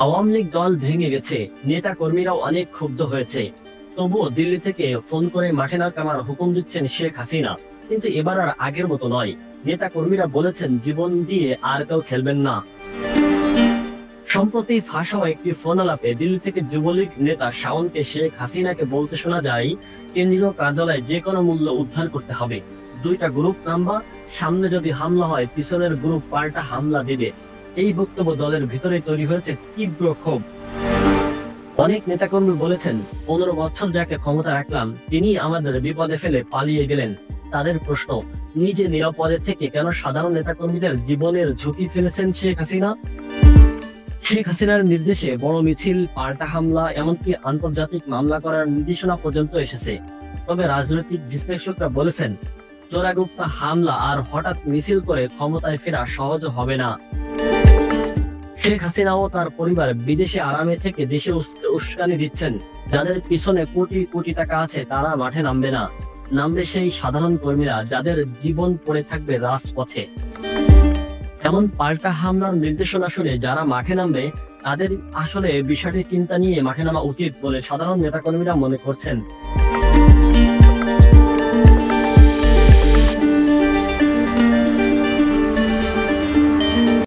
আওয়ামী লীগ দল ভেঙে গেছে, নেতা কর্মীরাও অনেক ক্ষুব্ধ হয়েছে। তবুও দিল্লি থেকে ফোন করে মাঠে নামার হুকুম দিচ্ছেন শেখ হাসিনা। কিন্তু এবার আর আগের মতো নয়। নেতা কর্মীরা বলেছেন জীবন দিয়ে আর কেউ খেলবেন না। সম্প্রতি ফাঁস হওয়া একটি ফোন আলাপে দিল্লি থেকে যুবলীগ নেতা শাওনকে শেখ হাসিনাকে বলতে শোনা যায়, কেন্দ্রীয় কার্যালয়ে যে কোনো মূল্য উদ্ধার করতে হবে। দুইটা গ্রুপ নাম্বার, সামনে যদি হামলা হয় পিছনের গ্রুপ পাল্টা হামলা দিবে। এই বক্তব্য দলের ভিতরে তৈরি হয়েছে তীব্র ক্ষোভ। অনেক নেতাকর্মী বলেছেন, 15 বছর যাকে ক্ষমতা রাখলাম তিনি আমাদের বিপদে ফেলে পালিয়ে গেলেন। তাদের প্রশ্ন, নিজে নিরাপদে থেকে কেন সাধারণ নেতাকর্মীদের জীবনের ঝুঁকি ফেলেছেন শেখ হাসিনা? শেখ হাসিনার নির্দেশে বড় মিছিল, পাল্টা হামলা, এমনকি আন্তর্জাতিক মামলা করার নির্দেশনা পর্যন্ত এসেছে। তবে রাজনৈতিক বিশ্লেষকরা বলেছেন, চোরাগুপ্তা হামলা আর হঠাৎ মিছিল করে ক্ষমতায় ফেরা সহজ হবে না। শেখ হাসিনা ও তার পরিবার বিদেশে আরামে থেকে দেশে উস্কানি দিচ্ছেন। যাদের পিছনে কোটি কোটি টাকা আছে তারা মাঠে নামবে না। নামবে সেই সাধারণ কর্মীরা যাদের জীবন পড়ে থাকবে রাজপথে। এমন পাল্টা হামলার নির্দেশনা শুনে যারা মাঠে নামবে তাদের আসলে বিষয়টি চিন্তা নিয়ে মাঠে নামা উচিত বলে সাধারণ নেতাকর্মীরা মনে করছেন।